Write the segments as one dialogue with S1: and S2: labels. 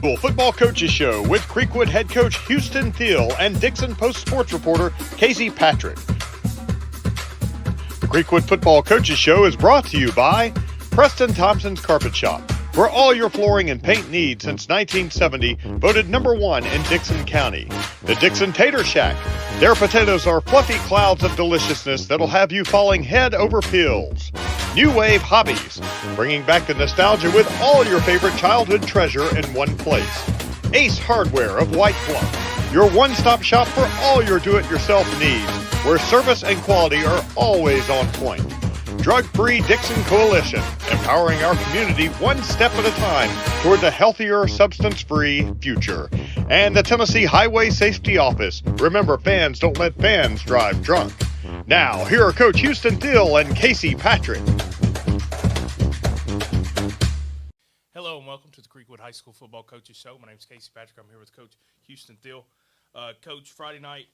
S1: School Football Coaches Show with Creekwood head coach Houston Thiel and Dickson Post sports reporter Casey Patrick. The Creekwood Football Coaches Show is brought to you by Preston Thompson's Carpet Shop, for all your flooring and paint needs since 1970, voted #1 in Dickson County. The Dickson Tater Shack. Their potatoes are fluffy clouds of deliciousness that'll have you falling head over heels. New Wave Hobbies, bringing back the nostalgia with all your favorite childhood treasure in one place. Ace Hardware of White Bluff, your one-stop shop for all your do-it-yourself needs, where service and quality are always on point. Drug-Free Dickson Coalition, empowering our community one step at a time towards a healthier, substance-free future. And the Tennessee Highway Safety Office. Remember, fans don't let fans drive drunk. Now, here are Coach Houston Thiel and Casey Patrick.
S2: Hello and welcome to the Creekwood High School Football Coaches Show. My name is Casey Patrick. I'm here with Coach Houston Thiel. Coach, Friday night,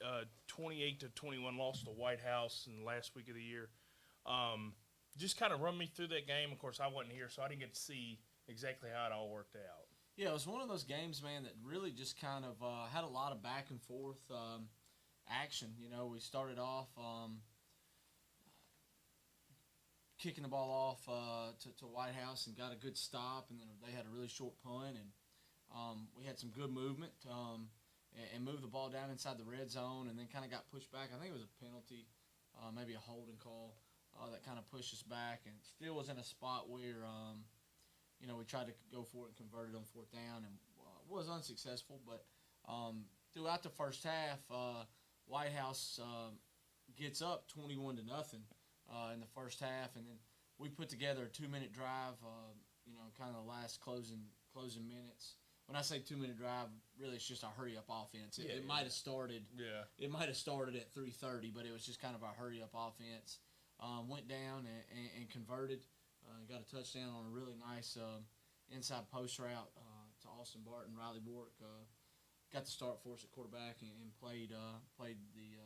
S2: 28-21 loss to White House in the last week of the year. Just kind of run me through that game. Of course, I wasn't here, so I didn't get to see exactly how it all worked out.
S3: Yeah, it was one of those games, man, that really just kind of had a lot of back and forth action. You know, we started off kicking the ball off to White House and got a good stop, and then they had a really short punt, and we had some good movement and moved the ball down inside the red zone, and then kind of got pushed back. I think it was a penalty, maybe a holding call. That kind of pushed us back, and still was in a spot where, we tried to go for it and converted on fourth down, and was unsuccessful. But throughout the first half, White House gets up 21-0 in the first half, and then we put together a 2-minute drive. Kind of the last closing minutes. When I say 2-minute drive, really it's just a hurry up offense. It might have started. Yeah. It might have started at 3:30, but it was just kind of a hurry up offense. Went down and converted. Got a touchdown on a really nice inside post route to Austin Barton. Riley Warwick got the start for us at quarterback and played the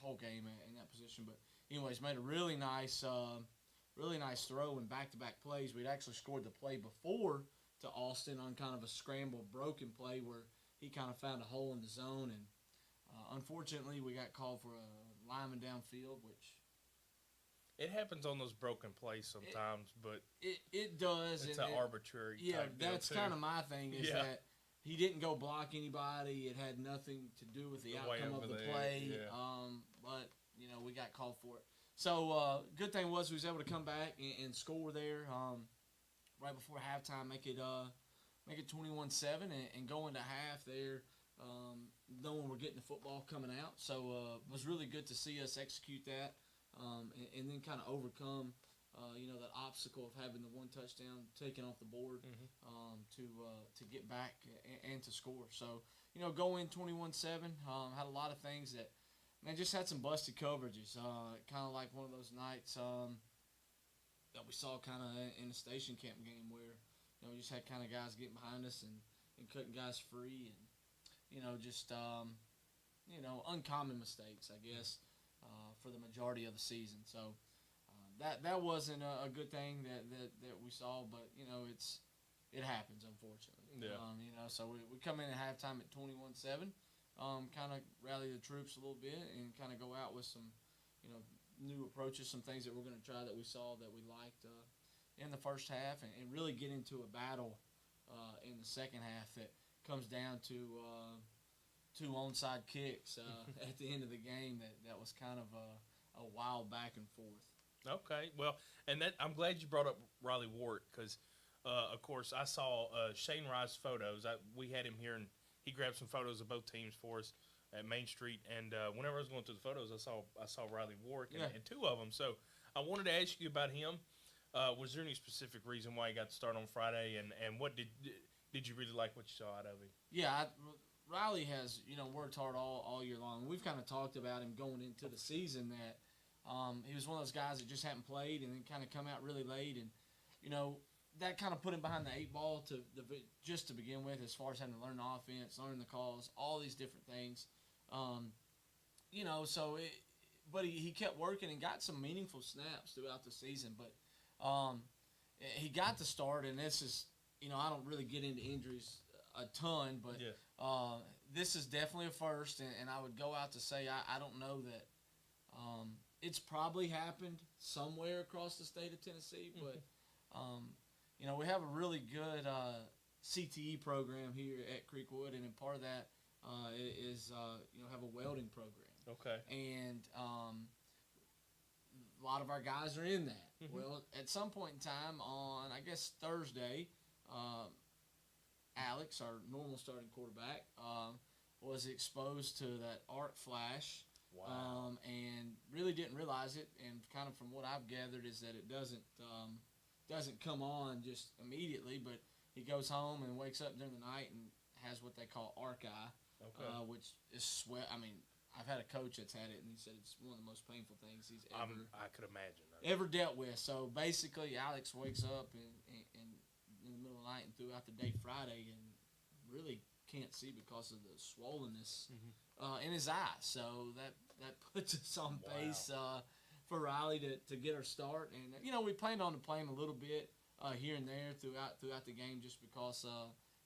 S3: whole game in that position. But anyways, made a really nice throw and back-to-back plays. We'd actually scored the play before to Austin on kind of a scramble broken play where he kind of found a hole in the zone, and unfortunately we got called for a lineman downfield, which
S2: it happens on those broken plays sometimes, but
S3: it does.
S2: It's an arbitrary.
S3: Yeah, that's kind of my thing is that he didn't go block anybody. It had nothing to do with the outcome of the play. Yeah. But we got called for it. So good thing was we was able to come back and score there right before halftime, make it 21-7 and go into half there. Knowing we're getting the football coming out, so it was really good to see us execute that. And then kind of overcome, that obstacle of having the one touchdown taken off the board to get back and to score. So, go in 21-7, had a lot of things that, man, just had some busted coverages. Kind of like one of those nights that we saw kind of in the station camp game where, we just had kind of guys getting behind us and cutting guys free and, just, uncommon mistakes, I guess. For the majority of the season, so that wasn't a good thing that we saw, but it happens, unfortunately. Yeah. So we come in at halftime at 21-7, kind of rally the troops a little bit and kind of go out with some new approaches, some things that we're going to try that we saw that we liked in the first half, and really get into a battle in the second half that comes down to two onside kicks at the end of the game that was kind of a wild back and forth.
S2: Okay, well, and that I'm glad you brought up Riley Warwick because, of course, I saw Shane Rice's photos. We had him here, and he grabbed some photos of both teams for us at Main Street. And whenever I was going through the photos, I saw Riley Warwick and two of them. So I wanted to ask you about him. Was there any specific reason why he got to start on Friday, and what did you really like what you saw out of him?
S3: Yeah, Riley has, worked hard all year long. We've kind of talked about him going into the season that he was one of those guys that just hadn't played and then kind of come out really late. And, that kind of put him behind the eight ball just to begin with as far as having to learn the offense, learn the calls, all these different things. But he kept working and got some meaningful snaps throughout the season. But he got the start, and this is I don't really get into injuries a ton, but this is definitely a first, and I would go out to say I don't know that it's probably happened somewhere across the state of Tennessee, but we have a really good CTE program here at Creekwood, and part of that is have a welding program.
S2: Okay.
S3: And a lot of our guys are in that. Mm-hmm. Well, at some point in time on, I guess, Thursday, Alex, our normal starting quarterback, was exposed to that arc flash.
S2: Wow.
S3: And really didn't realize it. And kind of from what I've gathered is that it doesn't come on just immediately, but he goes home and wakes up during the night and has what they call arc eye, which is sweat. I mean, I've had a coach that's had it, and he said it's one of the most painful things he's ever dealt with. So basically, Alex wakes up in the middle of the night and throughout the day Friday, and really can't see because of the swollenness in his eye. So that puts us on pace for Riley to get our start. And we planned on playing a little bit here and there throughout the game, just because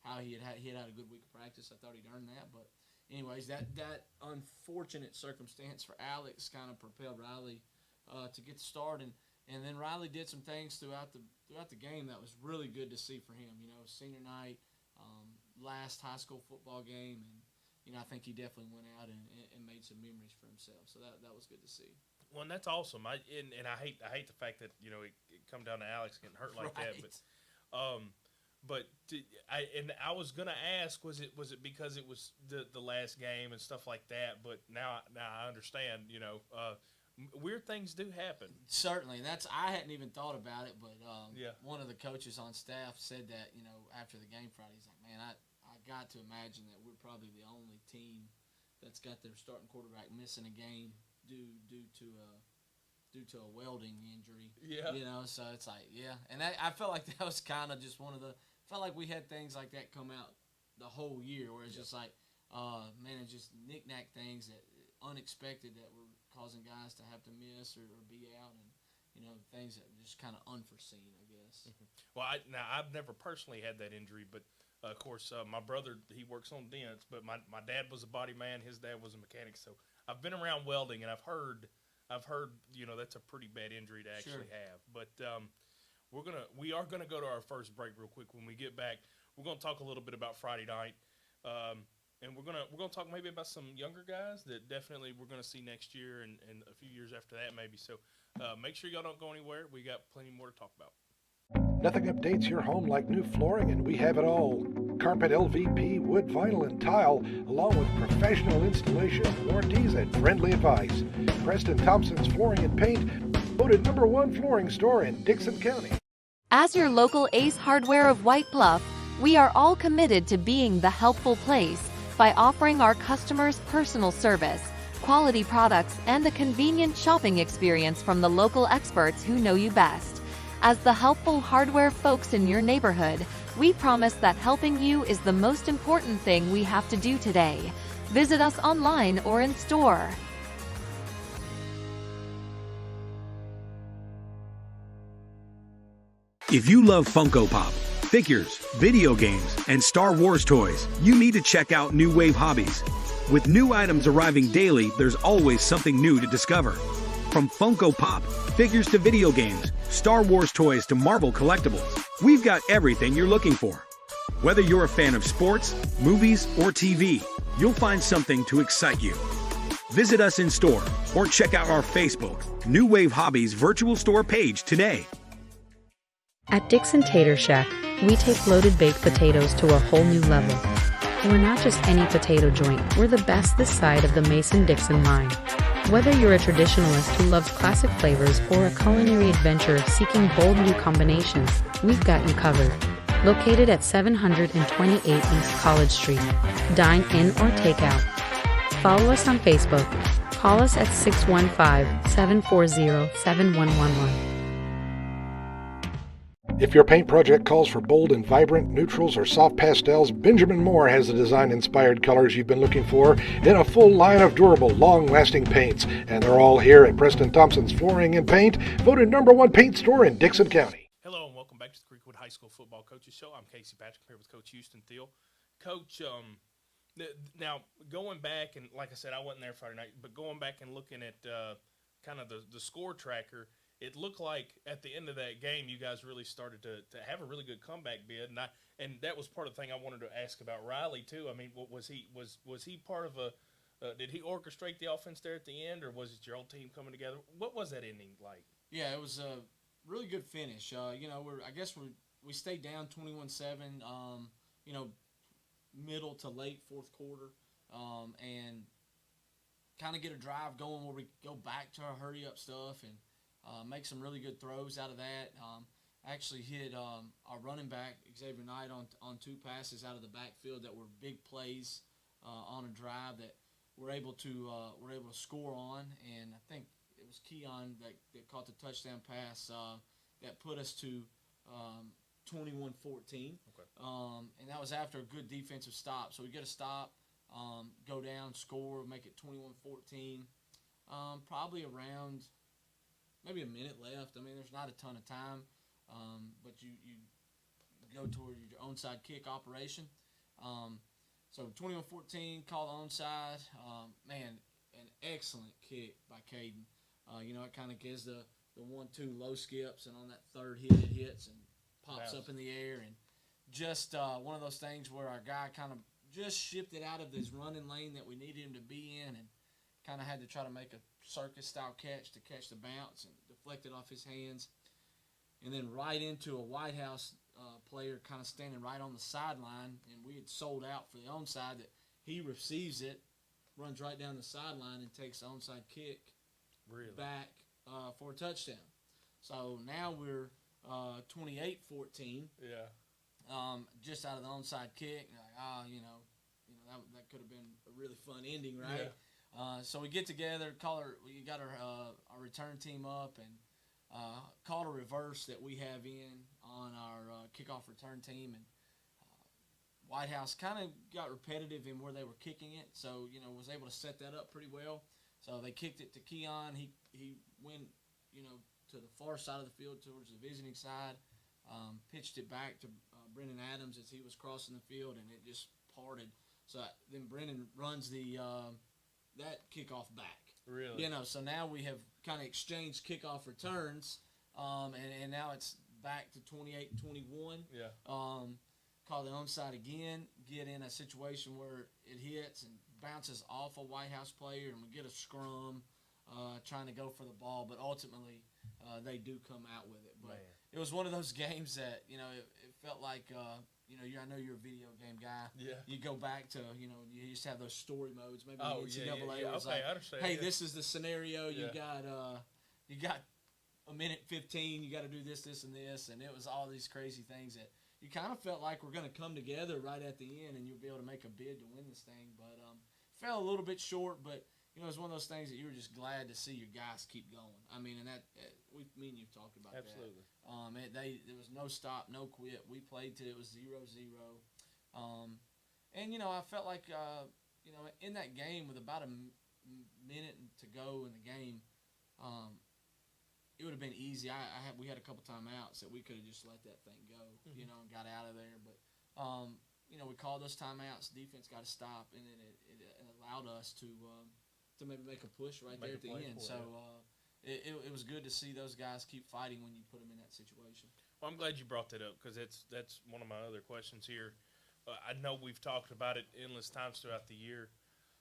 S3: how he had a good week of practice. I thought he'd earned that, but. Anyways, that unfortunate circumstance for Alex kind of propelled Riley to get the start, and then Riley did some things throughout the game that was really good to see for him. Senior night, last high school football game, and I think he definitely went out and made some memories for himself. So that was good to see.
S2: Well, and that's awesome. I hate the fact that it come down to Alex getting hurt like that, but. But I was gonna ask, was it because it was the last game and stuff like that? But now I understand. Weird things do happen.
S3: Certainly, and I hadn't even thought about it. But one of the coaches on staff said that after the game Friday, he's like, man, I got to imagine that we're probably the only team that's got their starting quarterback missing a game due to a welding injury.
S2: Yeah.
S3: So it's like, and I felt like that was kind of just one of the. Felt like we had things like that come out the whole year, where it's just like, it's just knick-knack things that unexpected that were causing guys to have to miss or be out, and things that were just kind of unforeseen, I guess.
S2: Mm-hmm. Well, I've never personally had that injury, but of course my brother, he works on dents, but my dad was a body man, his dad was a mechanic, so I've been around welding, and I've heard that's a pretty bad injury to actually have, but. We are gonna go to our first break real quick. When we get back, we're gonna talk a little bit about Friday night, and we're gonna talk maybe about some younger guys that definitely we're gonna see next year and a few years after that maybe. So make sure y'all don't go anywhere. We got plenty more to talk about.
S4: Nothing updates your home like new flooring, and we have it all. Carpet, LVP, wood, vinyl, and tile, along with professional installation, warranties, and friendly advice. Preston Thompson's Flooring and Paint, voted #1 flooring store in Dickson County.
S5: As your local Ace Hardware of White Bluff, we are all committed to being the helpful place by offering our customers personal service, quality products, and a convenient shopping experience from the local experts who know you best. As the helpful hardware folks in your neighborhood, we promise that helping you is the most important thing we have to do today. Visit us online or in store.
S6: If you love Funko Pop, figures, video games, and Star Wars toys, you need to check out New Wave Hobbies. With new items arriving daily, there's always something new to discover. From Funko Pop, figures to video games, Star Wars toys to Marvel collectibles, we've got everything you're looking for. Whether you're a fan of sports, movies, or TV, you'll find something to excite you. Visit us in store or check out our Facebook, New Wave Hobbies virtual store page today.
S7: At Dickson Tater Shack, we take loaded baked potatoes to a whole new level. We're not just any potato joint, we're the best this side of the Mason-Dixon line. Whether you're a traditionalist who loves classic flavors or a culinary adventurer seeking bold new combinations, we've got you covered. Located at 728 East College Street. Dine in or take out. Follow us on Facebook. Call us at 615-740-7111.
S4: If your paint project calls for bold and vibrant neutrals or soft pastels, Benjamin Moore has the design-inspired colors you've been looking for in a full line of durable, long-lasting paints. And they're all here at Preston Thompson's Flooring and Paint, voted #1 paint store in Dickson County.
S2: Hello and welcome back to the Lakewood High School Football Coaches Show. I'm Casey Patrick here with Coach Houston Thiel. Coach, now going back, and like I said, I wasn't there Friday night, but going back and looking at kind of the score tracker, it looked like at the end of that game you guys really started to have a really good comeback bid, and that was part of the thing I wanted to ask about Riley too. I mean, was he part of did he orchestrate the offense there at the end, or was it your whole team coming together? What was that inning like?
S3: Yeah, it was a really good finish. We stayed down 21-7. Middle to late fourth quarter, and kind of get a drive going where we go back to our hurry up stuff and make some really good throws out of that. Actually hit our running back Xavier Knight on 2 passes out of the backfield that were big plays on a drive that we're able to score on, and I think it was Keon that caught the touchdown pass that put us to 21-14.
S2: Okay.
S3: And that was after a good defensive stop. So we get a stop, go down, score, make it 21-14. Probably around maybe a minute left. I mean, there's not a ton of time, but you go toward your onside kick operation. So 21-14, call the onside. Man, an excellent kick by Caden. It kind of gives the 1-2 low skips, and on that third hit, it hits and pops up in the air. And just one of those things where our guy kind of just shifted out of his running lane that we needed him to be in, and kind of had to try to make a circus-style catch to catch the bounce and deflect it off his hands. And then right into a White House player kind of standing right on the sideline, and we had sold out for the onside, that he receives it, runs right down the sideline, and takes the onside kick back for a touchdown. So now we're 28-14.
S2: Yeah.
S3: Just out of the onside kick. Like, that could have been a really fun ending, right? Yeah. So we get together, we got our return team up, and called a reverse that we have in on our kickoff return team, and White House kind of got repetitive in where they were kicking it, so was able to set that up pretty well. So they kicked it to Keon. He went to the far side of the field towards the visiting side, pitched it back to Brendan Adams as he was crossing the field, and it just parted. So then Brendan runs that kickoff back.
S2: Really?
S3: So now we have kind of exchanged kickoff returns, and now it's back to 28-21.
S2: Yeah.
S3: Call the onside again, get in a situation where it hits and bounces off a White House player, and we get a scrum trying to go for the ball, but ultimately they do come out with it. But it was one of those games that, it felt like, I know you're a video game guy. Yeah. You go back to, you used to have those story modes. Maybe NCAA was
S2: okay, I understand.
S3: Hey, this is the scenario. You got a minute 15. You got to do this, and this, and it was all these crazy things that you kind of felt like we're going to come together right at the end, and you'll be able to make a bid to win this thing. But fell a little bit short, but it was one of those things that you were just glad to see your guys keep going. I mean, and that me and you've talked about
S2: Absolutely.
S3: that. There was no stop, no quit. We played till it was 0-0. And I felt like in that game with about a minute to go in the game, it would have been easy. We had a couple timeouts that we could have just let that thing go, and got out of there. But we called those timeouts. Defense got to stop, and then it allowed us to maybe make a push right there at the end. So it was good to see those guys keep fighting when you put them in that situation.
S2: Well, I'm glad you brought that up, because that's one of my other questions here. I know we've talked about it endless times throughout the year.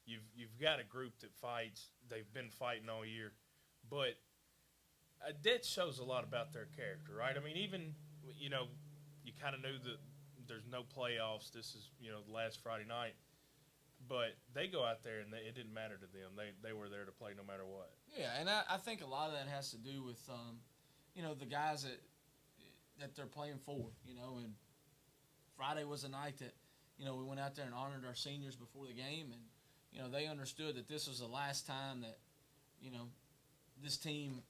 S2: You've got a group that fights. They've been fighting all year, but that shows a lot about their character, right? I mean, even you kind of knew that there's no playoffs. This is the last Friday night. But they go out there, and it didn't matter to them. They were there to play no matter what.
S3: Yeah, and I think a lot of that has to do with, the guys that they're playing for, And Friday was a night that, we went out there and honored our seniors before the game, and, they understood that this was the last time that, this team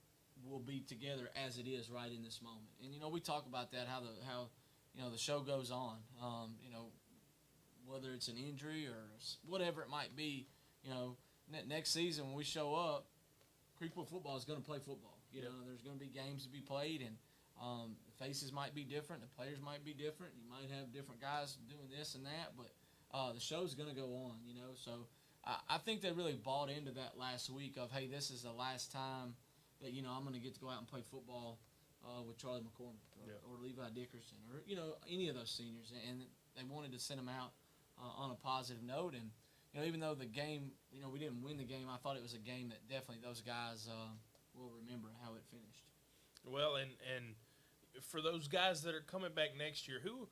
S3: will be together as it is right in this moment. And, we talk about that, how the show goes on, whether it's an injury or whatever it might be, next season when we show up, Creekwood football is going to play football. There's going to be games to be played, and Faces might be different. The players might be different. You might have different guys doing this and that, but the show's going to go on, So I think they really bought into that last week of, hey, this is the last time that, I'm going to get to go out and play football with Charlie McCormick or Levi Dickerson or, any of those seniors. And they wanted to send them out on a positive note. And, even though the game, we didn't win the game, I thought it was a game that definitely those guys will remember how it finished.
S2: Well, and for those guys that are coming back next year, who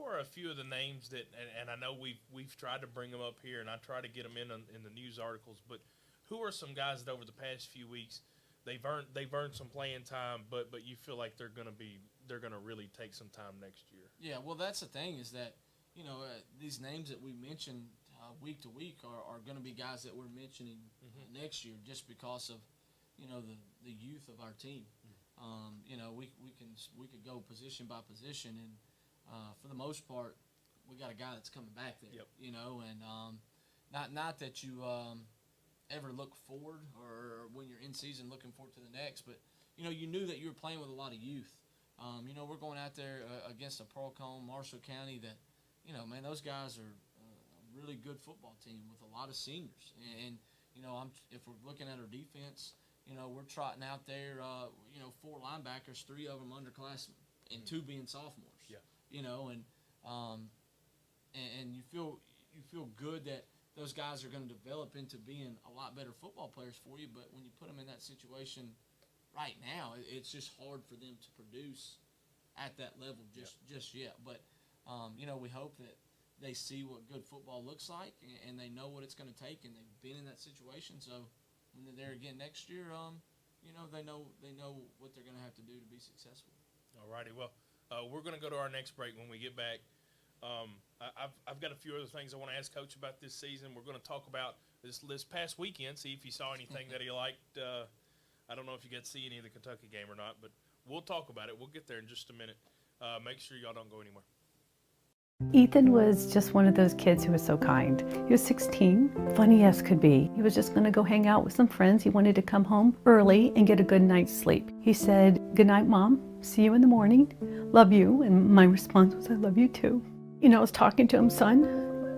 S2: are a few of the names that, and I know we've tried to bring them up here, and I try to get them in the news articles, but who are some guys that over the past few weeks they've earned some playing time, but you feel like they're gonna really take some time next year? Yeah,
S3: well, that's the thing is that these names that we mentioned week to week are going to be guys that we're mentioning next year just because of the youth of our team. We could go position by position, and for the most part, we got a guy that's coming back there. And not that you ever look forward or when you're in season looking forward to the next, but you knew that you were playing with a lot of youth. We're going out there against a Pearl-Cohn, Marshall County that, man, those guys are a really good football team with a lot of seniors. And if we're looking at our defense, we're trotting out there, 4 linebackers, 3 of them underclassmen, and 2 being sophomores.
S2: Yeah.
S3: And you feel good that those guys are going to develop into being a lot better football players for you. But when you put them in that situation right now, it's just hard for them to produce at that level just yet. But we hope that they see what good football looks like, and they know what it's going to take, and they've been in that situation. So when they're there again next year, they know what they're going to have to do to be successful.
S2: All righty. Well, we're going to go to our next break. When we get back, I've got a few other things I want to ask Coach about this season. We're going to talk about this past weekend, see if you saw anything that he liked. I don't know if you got to see any of the Kentucky game or not, but we'll talk about it. We'll get there in just a minute. Make sure y'all don't go anywhere.
S8: Ethan was just one of those kids who was so kind. He was 16, funny as could be. He was just going to go hang out with some friends. He wanted to come home early and get a good night's sleep. He said, "Good night, Mom. See you in the morning. Love you." And my response was, "I love you too." I was talking to him, "Son,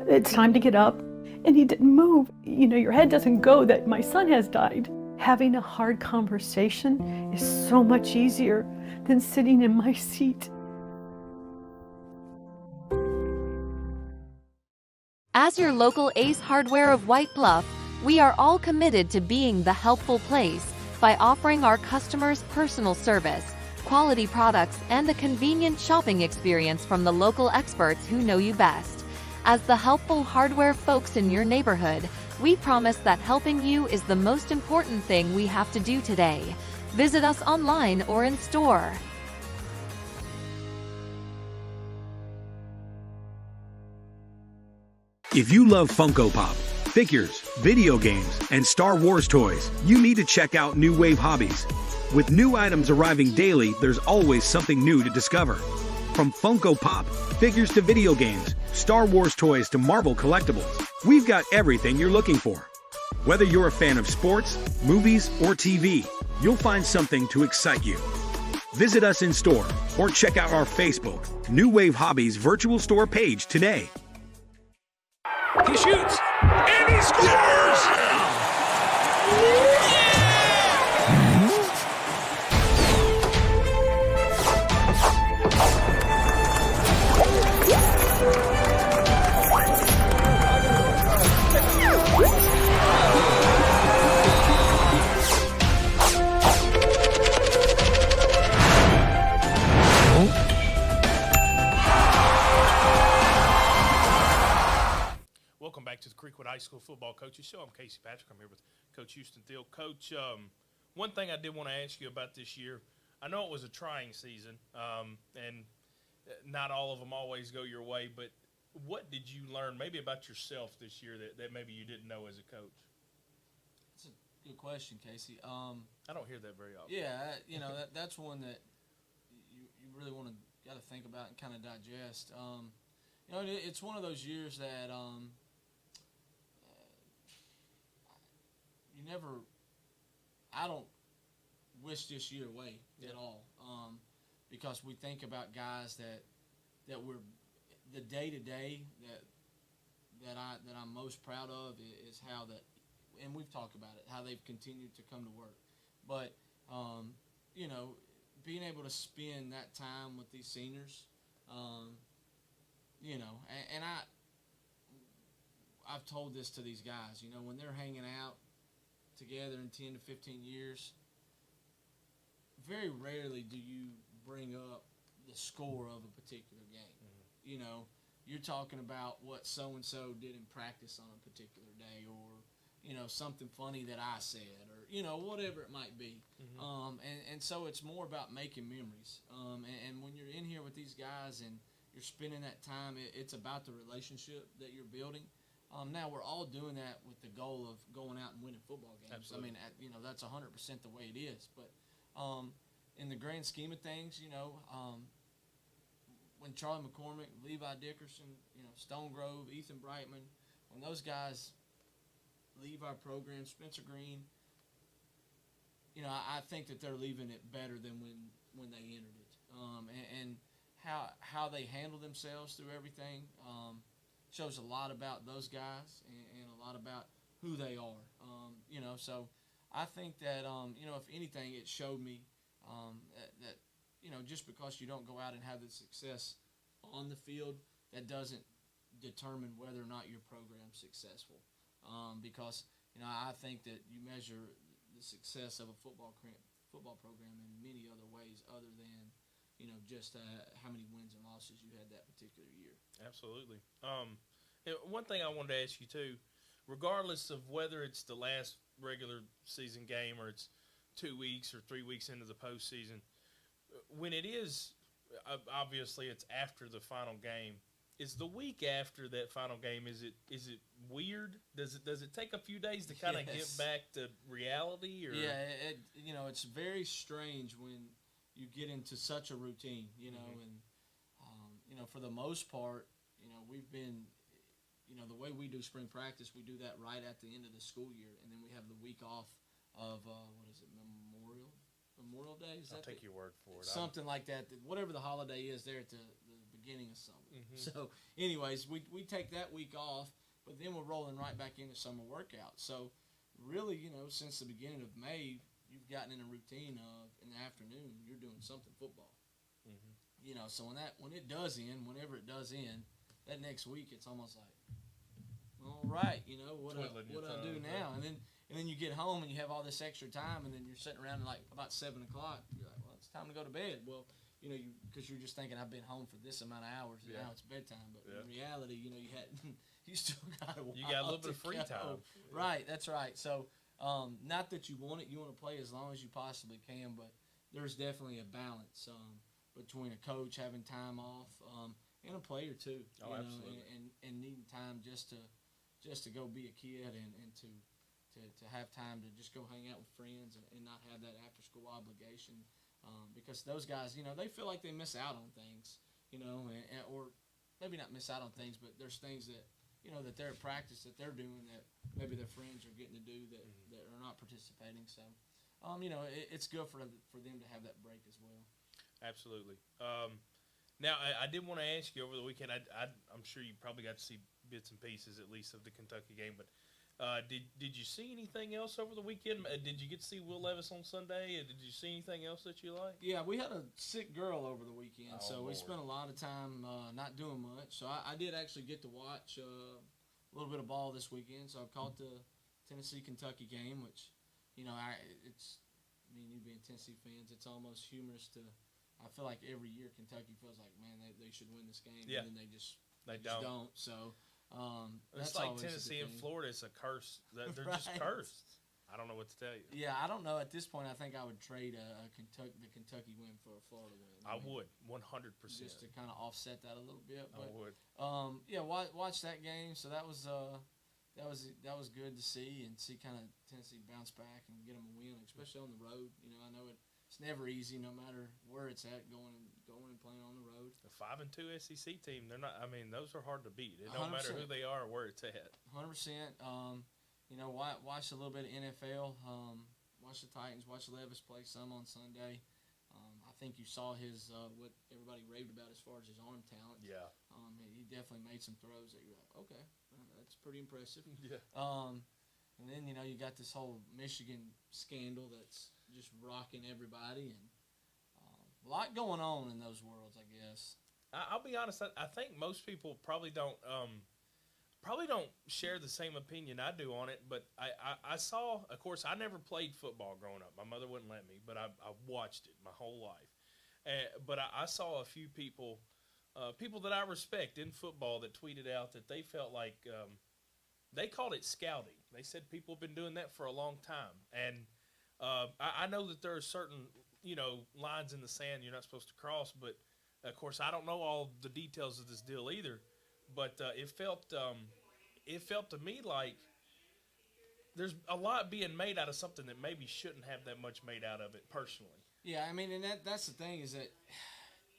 S8: it's time to get up." And he didn't move. Your head doesn't go that my son has died. Having a hard conversation is so much easier than sitting in my seat.
S5: As your local Ace Hardware of White Bluff, we are all committed to being the helpful place by offering our customers personal service, quality products, and a convenient shopping experience from the local experts who know you best. As the helpful hardware folks in your neighborhood, we promise that helping you is the most important thing we have to do today. Visit us online or in store.
S6: If you love Funko Pop, figures, video games, and Star Wars toys, you need to check out New Wave Hobbies. With new items arriving daily, there's always something new to discover. From Funko Pop, figures to video games, Star Wars toys to Marvel collectibles, we've got everything you're looking for. Whether you're a fan of sports, movies, or TV, you'll find something to excite you. Visit us in store or check out our Facebook, New Wave Hobbies virtual store page today.
S2: He shoots, and he scores! Welcome back to the Creekwood High School Football Coaches Show. I'm Casey Patrick. I'm here with Coach Houston Thiel. Coach, one thing I did want to ask you about this year, I know it was a trying season, and not all of them always go your way, but what did you learn maybe about yourself this year that maybe you didn't know as a coach?
S3: That's a good question, Casey.
S2: I don't hear that very often.
S3: Yeah, that's one that you really got to think about and kind of digest. It's one of those years that I don't wish this year away at all, because we think about guys that we're the day-to-day that I'm most proud of is how that, and we've talked about it, how they've continued to come to work. But, you know, being able to spend that time with these seniors, you know, and I've told this to these guys, you know, when they're hanging out together in 10 to 15 years, very rarely do you bring up the score of a particular game. Mm-hmm. You know, you're talking about what so-and-so did in practice on a particular day, or, you know, something funny that I said, or, you know, whatever it might be. Mm-hmm. And so it's more about making memories. And when you're in here with these guys and you're spending that time, it's about the relationship that you're building. Now, we're all doing that with the goal of going out and winning football games. Absolutely. I mean, you know, that's 100% the way it is. But in the grand scheme of things, you know, when Charlie McCormick, Levi Dickerson, you know, Stone Grove, Ethan Brightman, when those guys leave our program, Spencer Green, you know, I think that they're leaving it better than when they entered it. And how they handle themselves through everything shows a lot about those guys and a lot about who they are. You know, so I think that, you know, if anything, it showed me that, you know, just because you don't go out and have the success on the field, that doesn't determine whether or not your program's successful. Because, you know, I think that you measure the success of a football program in many other ways other than, you know, just how many wins and losses you had that particular year.
S2: Absolutely. One thing I wanted to ask you, too, regardless of whether it's the last regular season game or it's 2 weeks or 3 weeks into the postseason, when it is, obviously it's after the final game, is the week after that final game, is it weird? Does it take a few days to kind of get back to reality? Or?
S3: Yeah, you know, it's very strange when you get into such a routine, you know, mm-hmm. and, you know, for the most part, you know, we've been, you know, the way we do spring practice, we do that right at the end of the school year, and then we have the week off of, Memorial Day?
S2: I'll take your word for it.
S3: Something like that, whatever the holiday is there at the beginning of summer. Mm-hmm. So, anyways, we take that week off, but then we're rolling right back into summer workouts. So, really, you know, since the beginning of May, you've gotten in a routine of, in the afternoon, you're doing something football. Mm-hmm. You know, so when it does end, whenever it does end, that next week, it's almost like, all right, you know, what I do now? And then you get home and you have all this extra time, and then you're sitting around like about 7 o'clock. You're like, well, it's time to go to bed. Well, you know, because you're just thinking, I've been home for this amount of hours, and now it's bedtime. But in reality, you know, you still got a while.
S2: You got a little bit of free time.
S3: Right, that's right. So, not that you want it. You want to play as long as you possibly can, but there's definitely a balance between a coach having time off and a player too.
S2: Oh, absolutely.
S3: And needing time just to go be a kid and to have time to just go hang out with friends and not have that after-school obligation, because those guys, you know, they feel like they miss out on things, you know, or maybe not miss out on things, but there's things that, you know, that they're at practice that they're doing that maybe their friends are getting to do that are not participating. So, you know, it's good for them to have that break as well.
S2: Absolutely. Now, I did want to ask you over the weekend, I'm sure you probably got to see bits and pieces at least of the Kentucky game, but did you see anything else over the weekend? Did you get to see Will Levis on Sunday? Did you see anything else that you liked?
S3: Yeah, we had a sick girl over the weekend, so we spent a lot of time not doing much. So I did actually get to watch a little bit of ball this weekend. So I caught the Tennessee-Kentucky game, which, you know, you being Tennessee fans, it's almost humorous to. I feel like every year Kentucky feels like, man, they should win this game, and then they just don't. So.
S2: It's like Tennessee and Florida. It's a curse. They're just cursed. I don't know what to tell you.
S3: Yeah, I don't know. At this point, I think I would trade the Kentucky win for a Florida win.
S2: I would, 100%.
S3: Just to kind of offset that a little bit. But,
S2: I would.
S3: Yeah, watch that game. So that was good to see, and see kind of Tennessee bounce back and get them a win, especially on the road. You know, I know it's never easy, no matter where it's at, going and playing on the road.
S2: The 5-2 SEC team, they're not. I mean, those are hard to beat. It don't 100%. Matter who they are or where it's at.
S3: 100%. You know, watch a little bit of NFL. Watch the Titans. Watch Levis play some on Sunday. I think you saw his what everybody raved about as far as his arm talent.
S2: Yeah.
S3: He definitely made some throws that you're like, okay, that's pretty impressive.
S2: Yeah.
S3: And then you got this whole Michigan scandal that's just rocking everybody, and a lot going on in those worlds, I guess.
S2: I'll be honest. I think most people probably don't share the same opinion I do on it. But I saw, of course, I never played football growing up. My mother wouldn't let me, but I watched it my whole life. But I saw a few people that I respect in football that tweeted out that they felt like they called it scouting. They said people have been doing that for a long time, and I know that there are certain lines in the sand you're not supposed to cross, but of course, I don't know all the details of this deal either, but it felt to me like there's a lot being made out of something that maybe shouldn't have that much made out of it personally.
S3: Yeah, I mean, and that's the thing is that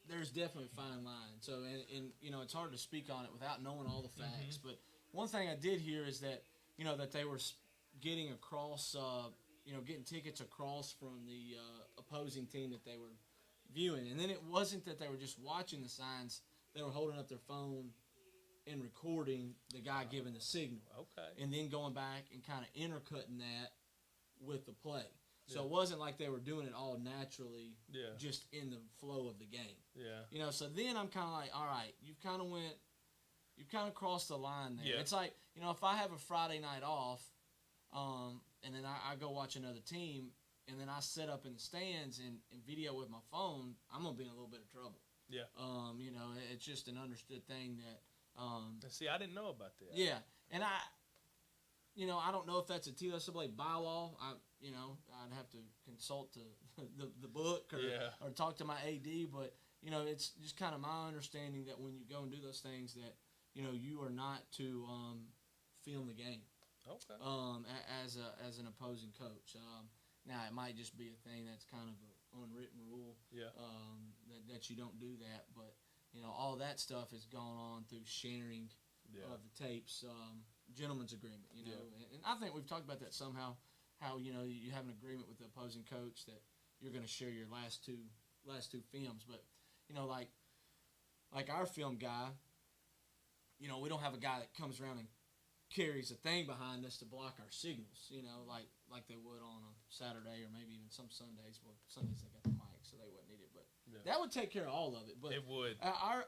S3: there's definitely a fine line. So, and it's hard to speak on it without knowing all the facts. But one thing I did hear is that that they were getting across, getting tickets across from the opposing team that they were viewing, and then it wasn't that they were just watching the signs; they were holding up their phone and recording the guy giving the signal.
S2: Okay.
S3: And then going back and kind of intercutting that with the play. So it wasn't like they were doing it all naturally, just in the flow of the game.
S2: Yeah.
S3: So then I'm kind of like, all right, you kind of crossed the line there.
S2: Yeah.
S3: It's like, if I have a Friday night off, and then I go watch another team, and then I set up in the stands and video with my phone, I'm going to be in a little bit of trouble.
S2: Yeah.
S3: It's just an understood thing that
S2: see, I didn't know about that.
S3: Yeah. And I don't know if that's a TSAA bylaw. I'd have to consult the book or talk to my AD, but it's just kind of my understanding that when you go and do those things that you are not to film the game.
S2: Okay.
S3: As an opposing coach. Now it might just be a thing that's kind of an unwritten rule.
S2: Yeah.
S3: That you don't do that, but all that stuff has gone on through sharing of the tapes, gentleman's agreement. And I think we've talked about that somehow. How you have an agreement with the opposing coach that you're going to share your last two films, but like our film guy, we don't have a guy that comes around and carries a thing behind us to block our signals, like they would on a Saturday or maybe even some Sundays. Well, Sundays they got the mic, so they wouldn't need it, but that would take care of all of it. But
S2: it would.
S3: Our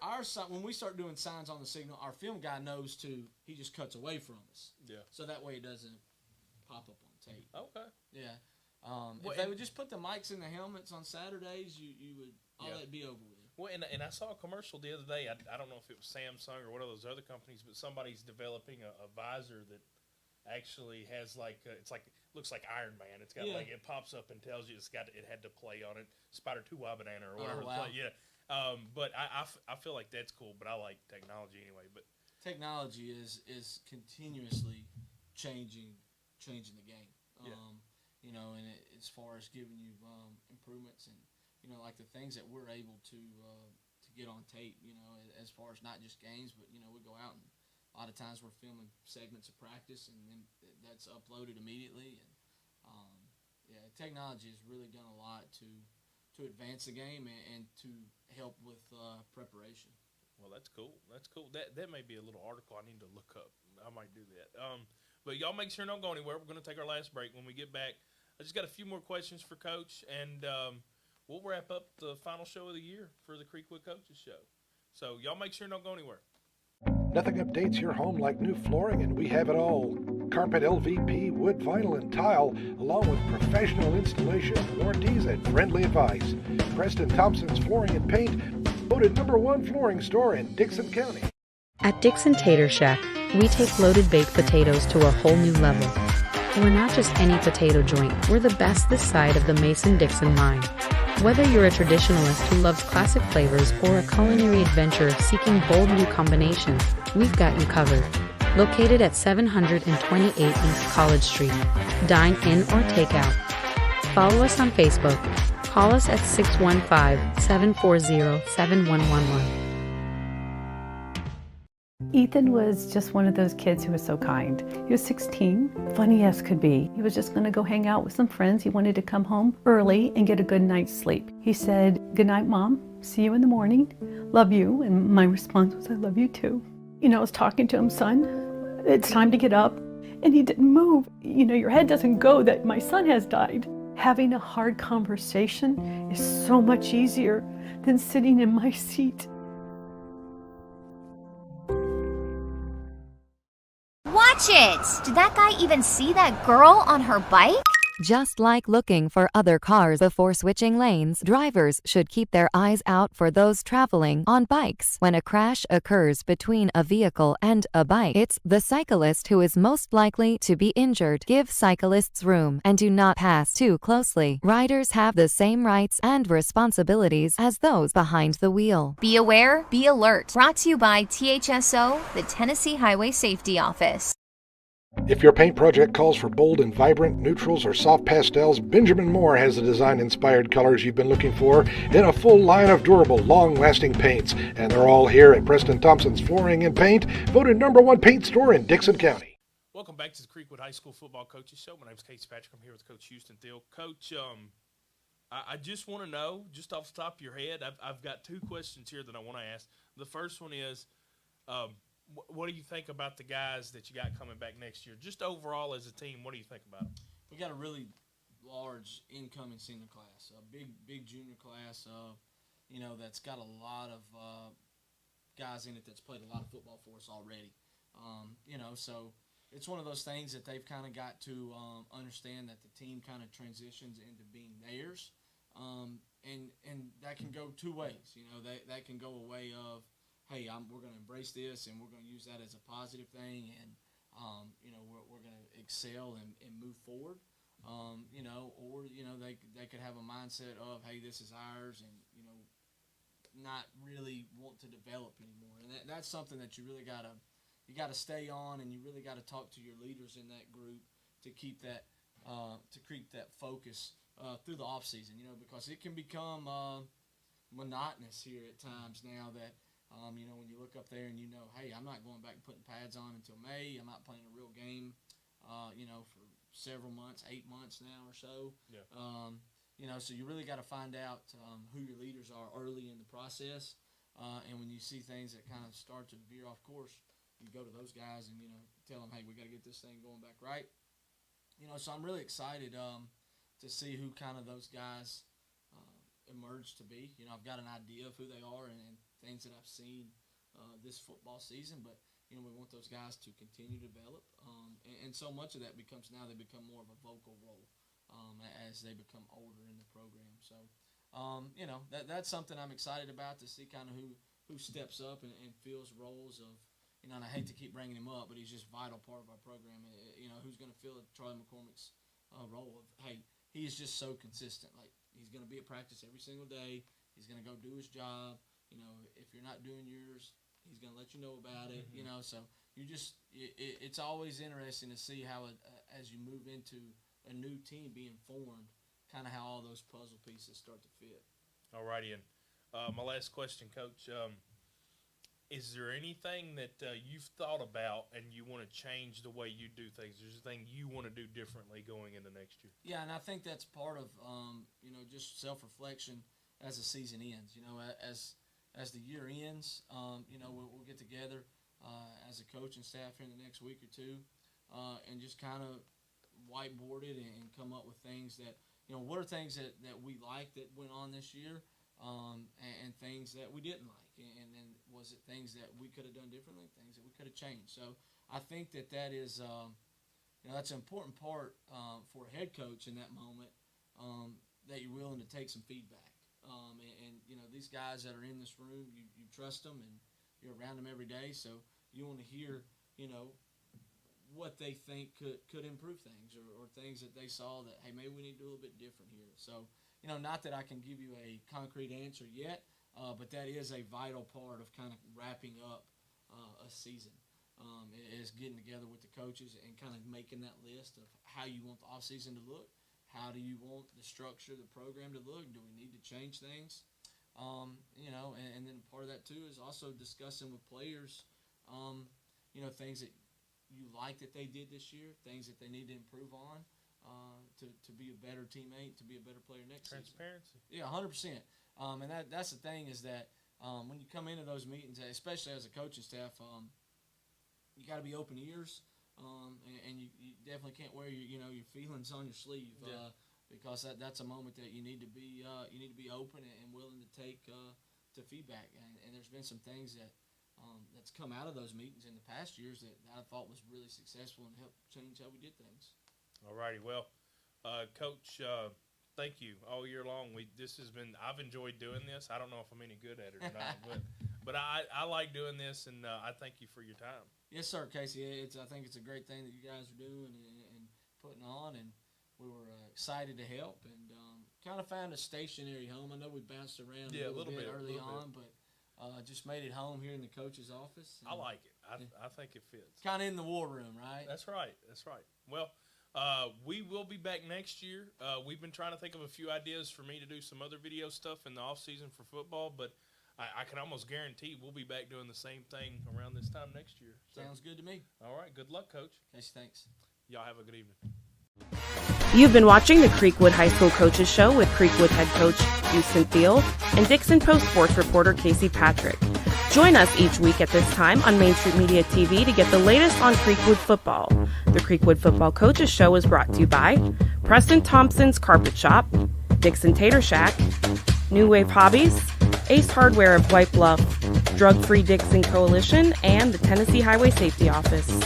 S3: when we start doing signs on the signal, our film guy knows he just cuts away from us.
S2: Yeah. So
S3: that way it doesn't pop up on tape.
S2: Okay.
S3: Yeah. If they would just put the mics in the helmets on Saturdays, you would that'd be over with.
S2: Well, and I saw a commercial the other day. I don't know if it was Samsung or one of those other companies, but somebody's developing a visor that actually has looks like Iron Man. It's got it pops up and tells you it had to play on it. Spider 2 Banana or whatever.
S3: Oh, wow.
S2: Yeah. But I feel like that's cool. But I like technology anyway. But
S3: technology is continuously changing the game. And as far as giving you improvements and like the things that we're able to get on tape, as far as not just games, but we go out and a lot of times we're filming segments of practice and then that's uploaded immediately. And technology has really done a lot to advance the game and to help with preparation.
S2: Well, that's cool. That may be a little article I need to look up. I might do that. But y'all make sure don't go anywhere. We're going to take our last break. When we get back, I just got a few more questions for Coach, and we'll wrap up the final show of the year for the Creekwood Coaches Show. So y'all make sure don't go anywhere.
S4: Nothing updates your home like new flooring, and we have it all. Carpet, LVP, wood, vinyl, and tile, along with professional installation, warranties, and friendly advice. Preston Thompson's Flooring and Paint, voted #1 flooring store in Dickson County.
S7: At Dickson Tater Shack, we take loaded baked potatoes to a whole new level. We're not just any potato joint, we're the best this side of the Mason-Dixon line. Whether you're a traditionalist who loves classic flavors or a culinary adventurer seeking bold new combinations, we've got you covered. Located at 728 East College Street. Dine in or take out. Follow us on Facebook. Call us at 615-740-7111.
S8: Ethan was just one of those kids who was so kind. He was 16, funny as could be. He was just going to go hang out with some friends. He wanted to come home early and get a good night's sleep. He said, "Good night, Mom. See you in the morning. Love you." And my response was, "I love you too." You know, I was talking to him, "Son, it's time to get up." And he didn't move. You know, your head doesn't go that my son has died. Having a hard conversation is so much easier than sitting in my seat.
S9: Watch it! Did that guy even see that girl on her bike?
S5: Just like looking for other cars before switching lanes, drivers should keep their eyes out for those traveling on bikes. When a crash occurs between a vehicle and a bike, it's the cyclist who is most likely to be injured. Give cyclists room and do not pass too closely. Riders have the same rights and responsibilities as those behind the wheel.
S9: Be aware, be alert. Brought to you by THSO, the Tennessee Highway Safety Office.
S4: If your paint project calls for bold and vibrant neutrals or soft pastels, Benjamin Moore has the design-inspired colors you've been looking for in a full line of durable, long-lasting paints. And they're all here at Preston Thompson's Flooring and Paint, voted #1 paint store in Dickson County.
S2: Welcome back to the Creekwood High School Football Coaches Show. My name is Casey Patrick. I'm here with Coach Houston Thiel. Coach, I just want to know, just off the top of your head, I've got two questions here that I want to ask. The first one is, what do you think about the guys that you got coming back next year? Just overall as a team, what do you think about them?
S3: We got a really large incoming senior class, a big junior class, you know, that's got a lot of guys in it that's played a lot of football for us already. You know, so it's one of those things that they've kind of got to understand that the team kind of transitions into being theirs, and that can go two ways. You know, that can go a way of, hey, we're going to embrace this, and we're going to use that as a positive thing, and, you know, we're going to excel and move forward, you know, or, you know, they could have a mindset of, hey, this is ours, and, you know, not really want to develop anymore. And that's something that you really got to stay on, and you really got to talk to your leaders in that group to keep that focus through the off season, you know, because it can become monotonous here at times now that, you know, when you look up there and you know, hey, I'm not going back and putting pads on until May. I'm not playing a real game, you know, for several months, 8 months now or so.
S2: Yeah.
S3: You know, so you really got to find out who your leaders are early in the process. And when you see things that kind of start to veer off course, you go to those guys and, you know, tell them, hey, we got to get this thing going back right. You know, so I'm really excited to see who kind of those guys emerge to be. You know, I've got an idea of who they are and things that I've seen this football season, but, you know, we want those guys to continue to develop. And so much of that becomes now they become more of a vocal role as they become older in the program. So, you know, that's something I'm excited about, to see kind of who steps up and fills roles of, you know, and I hate to keep bringing him up, but he's just a vital part of our program. You know, who's going to fill Charlie McCormick's role of, hey, he is just so consistent. Like, he's going to be at practice every single day. He's going to go do his job. You know, if you're not doing yours, he's going to let you know about it. You know, so you just it's always interesting to see how as you move into a new team being formed, kind of how all those puzzle pieces start to fit.
S2: All righty, and my last question, Coach. Is there anything that you've thought about and you want to change the way you do things? Is there anything you want to do differently going into next year?
S3: Yeah, and I think that's part of, you know, just self-reflection as the season ends. You know, as the year ends, you know, we'll get together as a coach and staff here in the next week or two and just kind of whiteboard it and come up with things that, you know, what are things that we like that went on this year, and things that we didn't like, and then was it things that we could have done differently, things that we could have changed. So I think that is, you know, that's an important part for a head coach in that moment, that you're willing to take some feedback. And you know, these guys that are in this room, you trust them and you're around them every day, so you want to hear, you know, what they think could improve things, or things that they saw that, hey, maybe we need to do a little bit different here. So, you know, not that I can give you a concrete answer yet, but that is a vital part of kind of wrapping up a season, is getting together with the coaches and kind of making that list of how you want the offseason to look. How do you want the structure of the program to look? Do we need to change things? You know, and then part of that, too, is also discussing with players things that you like that they did this year, things that they need to improve on to be a better teammate, to be a better player next season.
S2: Transparency.
S3: Yeah, 100%. And that's the thing is that when you come into those meetings, especially as a coaching staff, you got to be open ears, and you definitely can't wear your feelings on your sleeve, because that's a moment that you need to be open and willing to take to feedback. And there's been some things that's come out of those meetings in the past years that I thought was really successful and helped change how we did things.
S2: All righty. Well, Coach, thank you all year long. I've enjoyed doing this. I don't know if I'm any good at it or not, but I like doing this, and I thank you for your time.
S3: Yes, sir, Casey. I think it's a great thing that you guys are doing and putting on, and we were excited to help and kind of found a stationary home. I know we bounced around a little bit early on, but just made it home here in the coach's office.
S2: I like it. I think it fits.
S3: Kind of in the war room, right?
S2: That's right. Well, we will be back next year. We've been trying to think of a few ideas for me to do some other video stuff in the off season for football, but I can almost guarantee we'll be back doing the same thing around this time next year. So,
S3: sounds good to me.
S2: All right. Good luck, Coach.
S3: Casey, thanks.
S2: Y'all have a good evening.
S10: You've been watching the Creekwood High School Coaches Show with Creekwood head coach Houston Thiel and Dickson Post sports reporter Casey Patrick. Join us each week at this time on Main Street Media TV to get the latest on Creekwood football. The Creekwood Football Coaches Show is brought to you by Preston Thompson's Carpet Shop, Dickson Tater Shack, New Wave Hobbies, Ace Hardware of White Bluff, Drug Free Dickson Coalition, and the Tennessee Highway Safety Office.